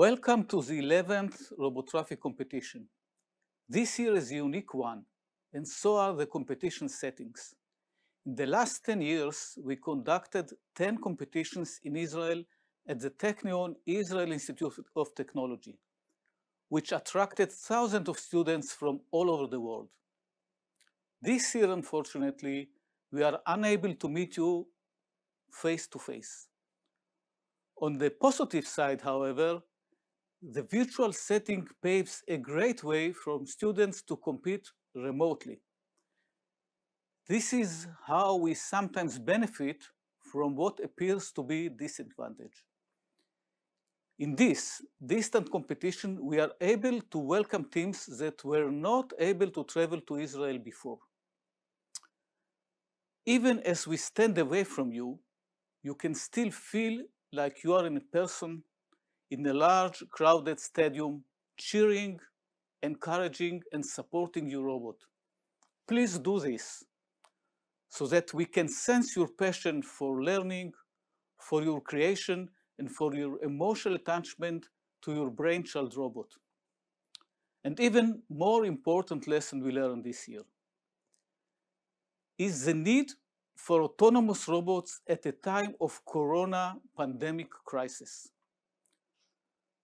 Welcome to the 11th Robotraffic competition. This year is a unique one, and so are the competition settings. In the last 10 years, we conducted 10 competitions in Israel at the Technion Israel Institute of Technology, which attracted thousands of students from all over the world. This year, unfortunately, we are unable to meet you face to face. On the positive side, however, the virtual setting paves a great way for students to compete remotely. This is how we sometimes benefit from what appears to be disadvantage. In this distant competition, we are able to welcome teams that were not able to travel to Israel before. Even as we stand away from you, you can still feel like you are in person in a large, crowded stadium, cheering, encouraging, and supporting your robot. Please do this so that we can sense your passion for learning, for your creation, and for your emotional attachment to your brainchild robot. And even more important lesson we learned this year is the need for autonomous robots at a time of corona pandemic crisis.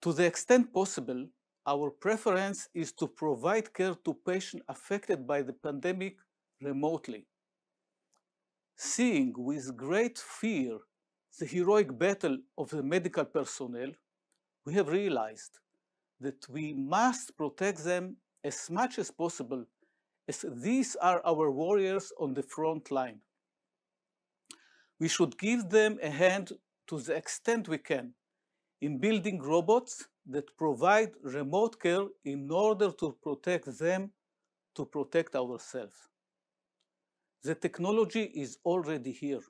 To the extent possible, our preference is to provide care to patients affected by the pandemic remotely. Seeing with great fear the heroic battle of the medical personnel, we have realized that we must protect them as much as possible, as these are our warriors on the front line. We should give them a hand to the extent we can in building robots that provide remote care in order to protect them, to protect ourselves. The technology is already here.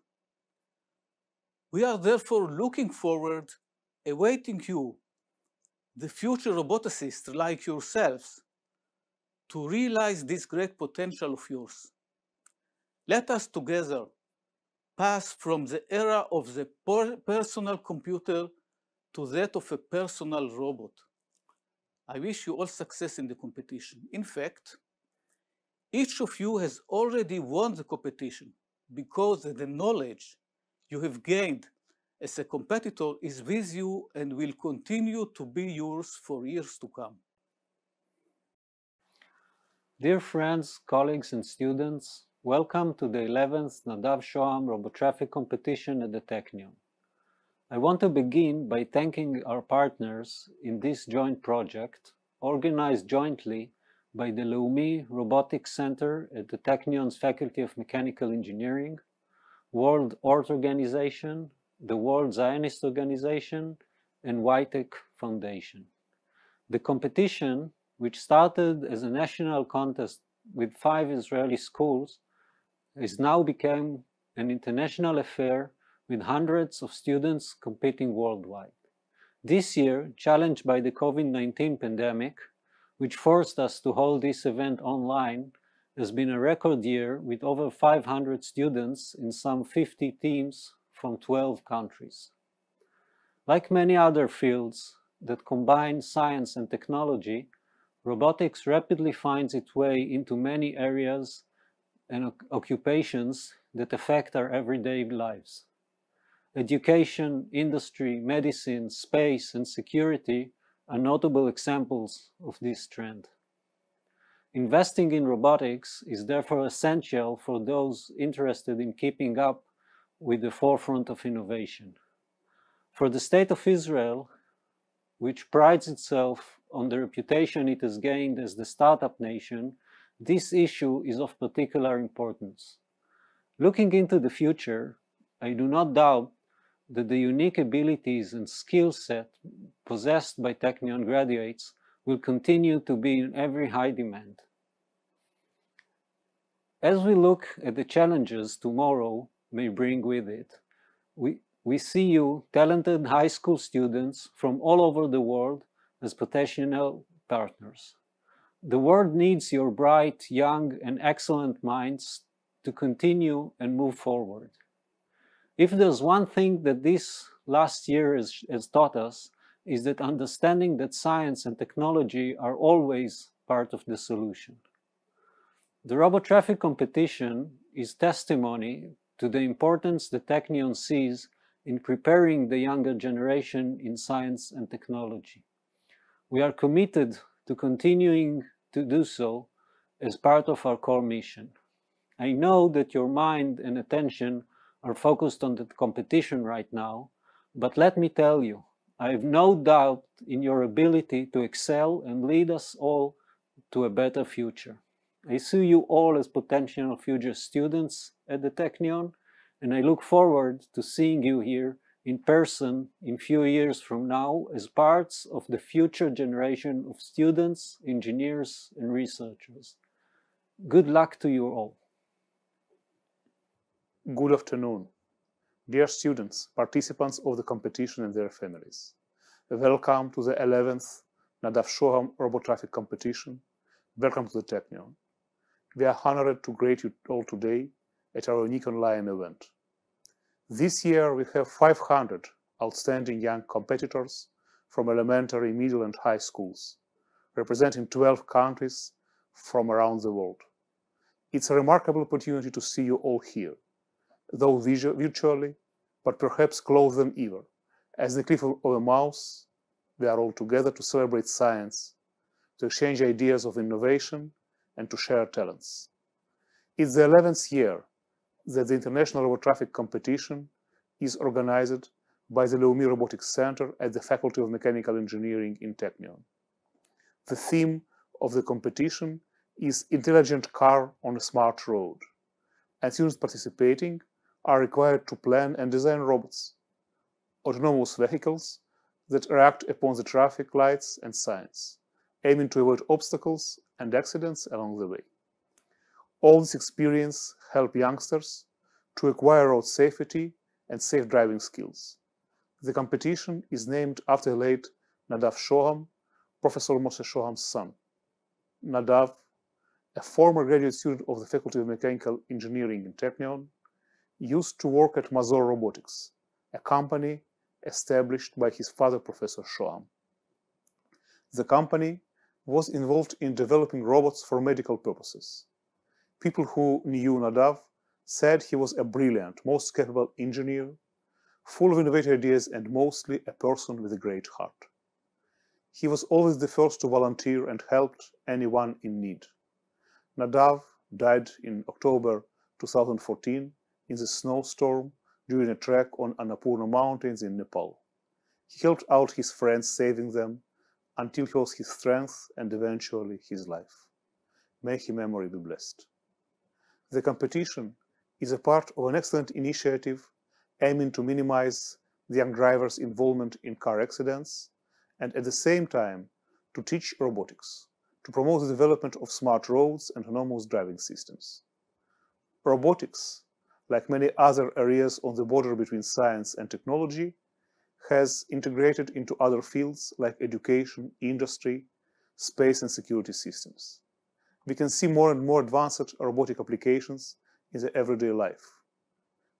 We are therefore looking forward, awaiting you, the future roboticists like yourselves, to realize this great potential of yours. Let us together pass from the era of the personal computer to that of a personal robot. I wish you all success in the competition. In fact, each of you has already won the competition because the knowledge you have gained as a competitor is with you and will continue to be yours for years to come. Dear friends, colleagues, and students, welcome to the 11th Nadav Shoham Robotraffic competition at the Technion. I want to begin by thanking our partners in this joint project, organized jointly by the Leumi Robotics Center at the Technion's Faculty of Mechanical Engineering, World Earth Organization, the World Zionist Organization, and YTech Foundation. The competition, which started as a national contest with 5 Israeli schools, has now become an international affair with hundreds of students competing worldwide. This year, challenged by the COVID-19 pandemic, which forced us to hold this event online, has been a record year with over 500 students in some 50 teams from 12 countries. Like many other fields that combine science and technology, robotics rapidly finds its way into many areas and occupations that affect our everyday lives. Education, industry, medicine, space, and security are notable examples of this trend. Investing in robotics is therefore essential for those interested in keeping up with the forefront of innovation. For the State of Israel, which prides itself on the reputation it has gained as the startup nation, this issue is of particular importance. Looking into the future, I do not doubt that the unique abilities and skill set possessed by Technion graduates will continue to be in every high demand. As we look at the challenges tomorrow may bring with it, we see you, talented high school students from all over the world, as potential partners. The world needs your bright, young, and excellent minds to continue and move forward. If there's one thing that this last year has taught us, is that understanding that science and technology are always part of the solution. The Robotraffic competition is testimony to the importance the Technion sees in preparing the younger generation in science and technology. We are committed to continuing to do so as part of our core mission. I know that your mind and attention are focused on the competition right now, but let me tell you, I have no doubt in your ability to excel and lead us all to a better future. I see you all as potential future students at the Technion, and I look forward to seeing you here in person in few years from now as parts of the future generation of students, engineers, and researchers. Good luck to you all. Good afternoon, dear students, participants of the competition and their families. Welcome to the 11th Nadav Shoham Robotraffic competition. Welcome to the Technion. We are honored to greet you all today at our unique online event. This year we have 500 outstanding young competitors from elementary, middle and high schools, representing 12 countries from around the world. It's a remarkable opportunity to see you all here, though virtually, but perhaps closer than ever. As the cliff of a mouse, we are all together to celebrate science, to exchange ideas of innovation, and to share talents. It's the 11th year that the International Robotraffic competition is organized by the Leumi Robotics Center at the Faculty of Mechanical Engineering in Technion. The theme of the competition is Intelligent Car on a Smart Road, and students participating are required to plan and design robots, autonomous vehicles that react upon the traffic lights and signs, aiming to avoid obstacles and accidents along the way. All this experience helps youngsters to acquire road safety and safe driving skills. The competition is named after late Nadav Shoham, Professor Moshe Shoham's son. Nadav, a former graduate student of the Faculty of Mechanical Engineering in Technion, used to work at Mazor Robotics, a company established by his father, Professor Shoham. The company was involved in developing robots for medical purposes. People who knew Nadav said he was a brilliant, most capable engineer, full of innovative ideas and mostly a person with a great heart. He was always the first to volunteer and helped anyone in need. Nadav died in October 2014 in the snowstorm during a trek on Annapurna Mountains in Nepal. He helped out his friends, saving them until he lost his strength and eventually his life. May his memory be blessed. The competition is a part of an excellent initiative aiming to minimize the young drivers' involvement in car accidents and at the same time to teach robotics, to promote the development of smart roads and autonomous driving systems. Robotics, like many other areas on the border between science and technology, has integrated into other fields like education, industry, space and security systems. We can see more and more advanced robotic applications in the everyday life.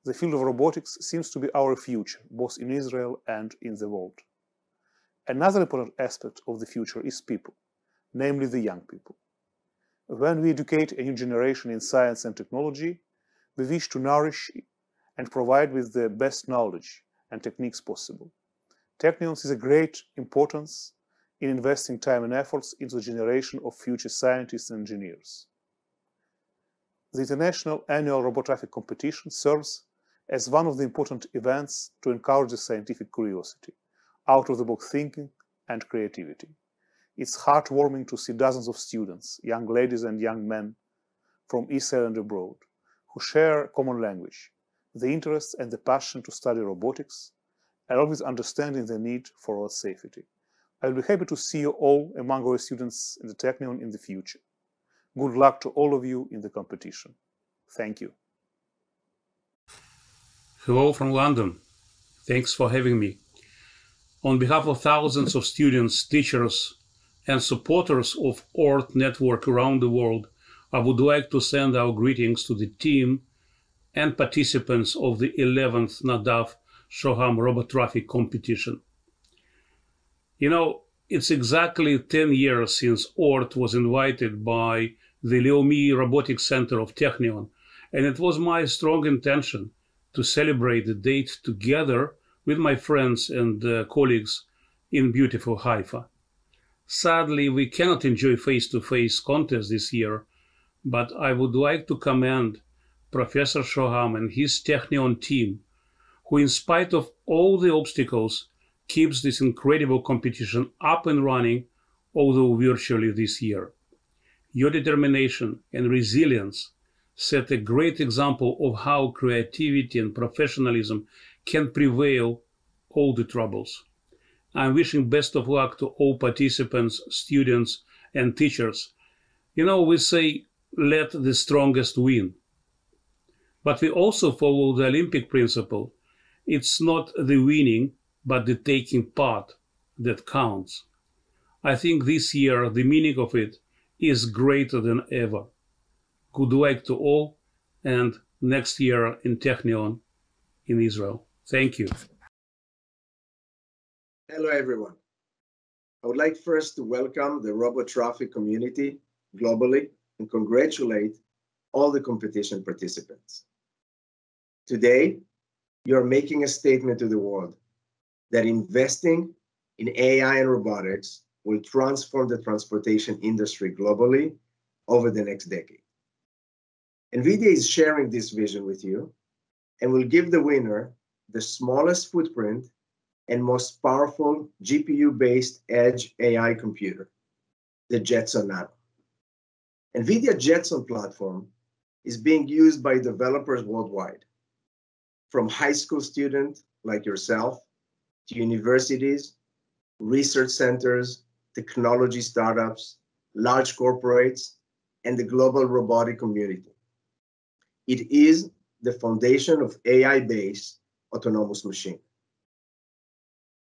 The field of robotics seems to be our future, both in Israel and in the world. Another important aspect of the future is people, namely the young people. When we educate a new generation in science and technology, we wish to nourish and provide with the best knowledge and techniques possible. Technion sees a great importance in investing time and efforts into the generation of future scientists and engineers. The International Annual Robotraffic competition serves as one of the important events to encourage the scientific curiosity, out-of-the-box thinking and creativity. It's heartwarming to see dozens of students, young ladies and young men from Israel and abroad, who share a common language, the interest and the passion to study robotics, and always understanding the need for road safety. I will be happy to see you all among our students in the Technion in the future. Good luck to all of you in the competition. Thank you. Hello from London. Thanks for having me. On behalf of thousands of students, teachers, and supporters of ORT network around the world, I would like to send our greetings to the team and participants of the 11th Nadav Shoham Robotraffic competition. You know, it's exactly 10 years since ORT was invited by the Leomi Robotics Center of Technion, and it was my strong intention to celebrate the date together with my friends and colleagues in beautiful Haifa. Sadly, we cannot enjoy face-to-face contests this year, but I would like to commend Professor Shoham and his Technion team, who, in spite of all the obstacles, keeps this incredible competition up and running, although virtually this year. Your determination and resilience set a great example of how creativity and professionalism can prevail all the troubles. I'm wishing best of luck to all participants, students, and teachers. You know, we say, let the strongest win. But we also follow the Olympic principle. It's not the winning, but the taking part that counts. I think this year the meaning of it is greater than ever. Good luck to all, and next year in Technion in Israel. Thank you. Hello, everyone. I would like first to welcome the Robotraffic community globally and congratulate all the competition participants. Today, you're making a statement to the world that investing in AI and robotics will transform the transportation industry globally over the next decade. NVIDIA is sharing this vision with you and will give the winner the smallest footprint and most powerful GPU-based edge AI computer, the Jetson Nano. NVIDIA Jetson platform is being used by developers worldwide, from high school students like yourself to universities, research centers, technology startups, large corporates, and the global robotic community. It is the foundation of AI-based autonomous machine.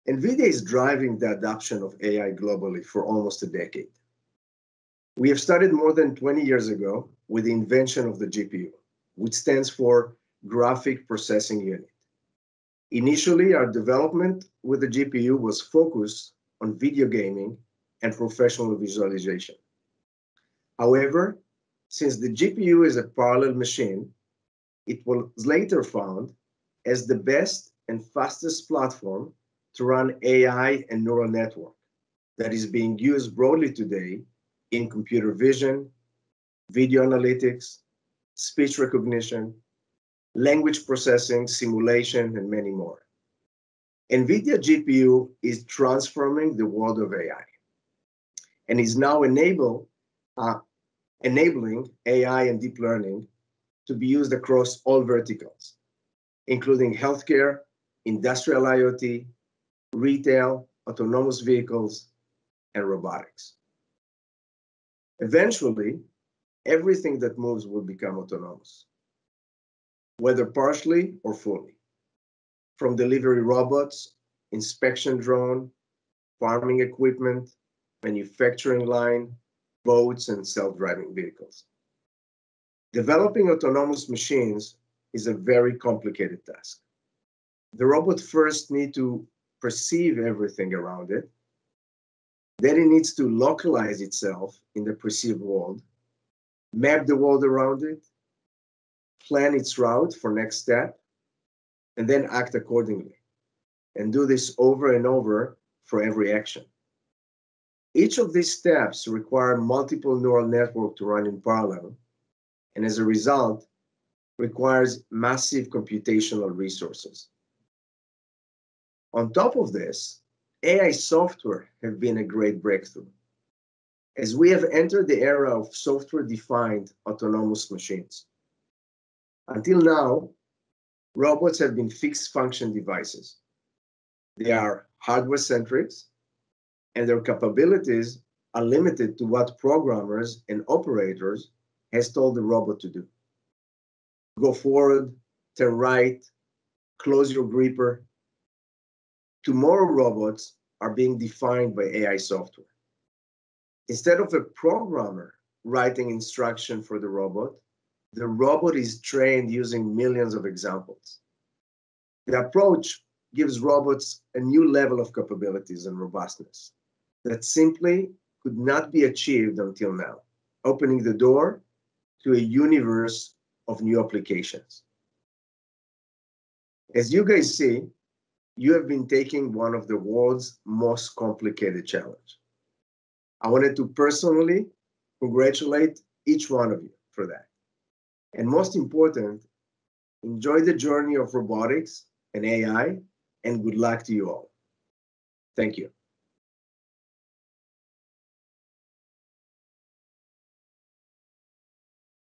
NVIDIA is driving the adoption of AI globally for almost a decade. We have started more than 20 years ago with the invention of the GPU, which stands for Graphic Processing Unit. Initially, our development with the GPU was focused on video gaming and professional visualization. However, since the GPU is a parallel machine, it was later found as the best and fastest platform to run AI and neural network that is being used broadly today in computer vision, video analytics, speech recognition, language processing, simulation, and many more. NVIDIA GPU is transforming the world of AI and is now enabling AI and deep learning to be used across all verticals, including healthcare, industrial IoT, retail, autonomous vehicles, and robotics. Eventually, everything that moves will become autonomous, whether partially or fully, from delivery robots, inspection drone, farming equipment, manufacturing line, boats, and self-driving vehicles. Developing autonomous machines is a very complicated task. The robot first needs to perceive everything around it. Then it needs to localize itself in the perceived world, map the world around it, plan its route for next step, and then act accordingly, and do this over and over for every action. Each of these steps require multiple neural networks to run in parallel, and as a result, requires massive computational resources. On top of this, AI software have been a great breakthrough, as we have entered the era of software-defined autonomous machines. Until now, robots have been fixed function devices. They are hardware-centric, and their capabilities are limited to what programmers and operators has told the robot to do. Go forward, turn right, close your gripper. Tomorrow robots are being defined by AI software. Instead of a programmer writing instruction for the robot is trained using millions of examples. The approach gives robots a new level of capabilities and robustness that simply could not be achieved until now, opening the door to a universe of new applications. As you guys see, you have been taking one of the world's most complicated challenges. I wanted to personally congratulate each one of you for that. And most important, enjoy the journey of robotics and AI, and good luck to you all. Thank you.